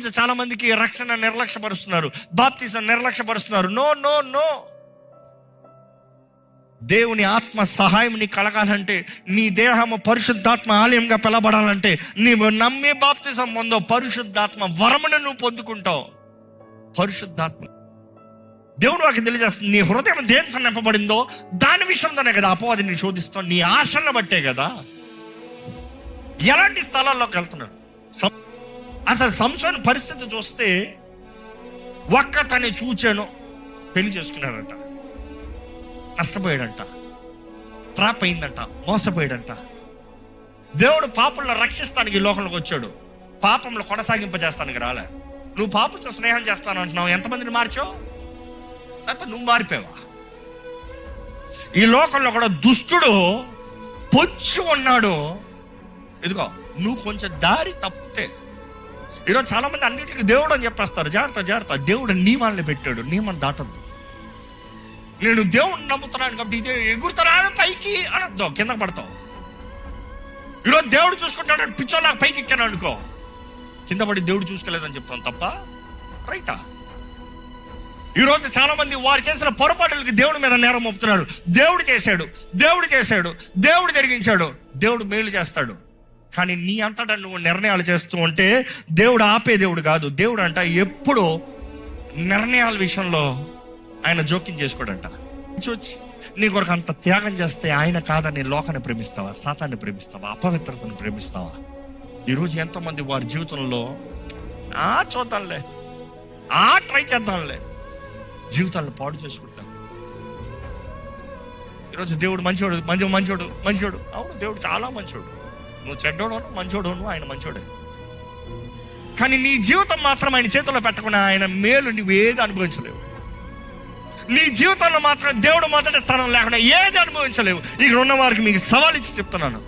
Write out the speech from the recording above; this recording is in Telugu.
ఈరోజు చాలా మందికి రక్షణ నిర్లక్ష్యపరుస్తున్నారు, బాప్తిజం నిర్లక్ష్యపరుస్తున్నారు. No no no. దేవుని ఆత్మ సహాయం నీకు కలగాలంటే, నీ దేహము పరిశుద్ధాత్మ ఆలయంగా పిలబడాలంటే నీవు నమ్మి బాప్తిజం పొందో, పరిశుద్ధాత్మ వరమును నువ్వు పొందుకుంటావు. పరిశుద్ధాత్మ దేవుడు వాకి తెలియజేస్తుంది, నీ హృదయం దేంతో నింపబడిందో దాని విషయంతోనే కదా అపవాది నీ శోధిస్తావు. నీ ఆశలను బట్టే కదా. ఎలాంటి స్థలాల్లోకి వెళ్తున్నాడు అసలు? సంసోను పరిస్థితి చూస్తే, ఒక్క తను చూచాను, పెళ్లి చేసుకున్నాడంట, నష్టపోయాడంట, ట్రాప్ అయిందంట, మోసపోయాడంట. దేవుడు పాపంలో రక్షిస్తానికి ఈ లోకంలోకి వచ్చాడు, పాపంలో కొనసాగింపజేస్తానికి రాలే. నువ్వు పాపంతో స్నేహం చేస్తాను అంటున్నావు, ఎంతమందిని మార్చావు? లేకపోతే నువ్వు మారిపోయావా? ఈ లోకంలో కూడా దుష్టుడు పొచ్చి ఉన్నాడు. ఇదిగో నువ్వు కొంచెం దారి తప్పితే, ఈరోజు చాలా మంది అన్నిటికీ దేవుడు అని చెప్పేస్తారు. జాగ్రత్త జాగ్రత్త, దేవుడు నియమాలను పెట్టాడు, నియమం దాటద్దు. నేను దేవుడిని నమ్ముతున్నాను కాబట్టి ఇదే ఎగురుతారా పైకి అనద్దు, కింద పడతావు. ఈరోజు దేవుడు చూసుకుంటాడు, పిచ్చోళ్ళకి పైకి ఎక్కాను అనుకో, కింద పడి దేవుడు చూసుకోలేదని చెప్తాను తప్ప రైటా? ఈరోజు చాలా మంది వారు చేసిన పొరపాటులకి దేవుడి మీద నేరం మోపుతున్నారు. దేవుడు చేశాడు, దేవుడు చేశాడు, దేవుడు జరిగించాడు, దేవుడు మేలు చేస్తాడు. కానీ నీ అంతటా నువ్వు నిర్ణయాలు చేస్తూ ఉంటే దేవుడు ఆపే దేవుడు కాదు. దేవుడు అంట ఎప్పుడూ నిర్ణయాల విషయంలో ఆయన జోక్యం చేసుకోడంట. చూచి నీ కొరకు అంత త్యాగం చేస్తే ఆయన కాదని లోకాన్ని ప్రేమిస్తావా, సాతాన్ని ప్రేమిస్తావా, అపవిత్రతను ప్రేమిస్తావా? ఈరోజు ఎంతోమంది వారి జీవితంలో చూద్దాంలే, ట్రై చేద్దాంలే, జీవితాలను పాడు చేసుకుంటాం. ఈరోజు దేవుడు మంచోడు, మంచోడు మంచోడు. అవును, దేవుడు చాలా మంచోడు. నువ్వు చెడ్డోడు, మంచోడు, ఆయన మంచోడే. కానీ నీ జీవితం మాత్రం ఆయన చేతుల్లో పెట్టకుండా ఆయన మేలు నువ్వు ఏది అనుభవించలేవు. నీ జీవితంలో మాత్రం దేవుడు మొదటి స్థానం లేకుండా ఏది అనుభవించలేవు. ఇక్కడ ఉన్న వారికి మీకు సవాల్ ఇచ్చి చెప్తున్నాను.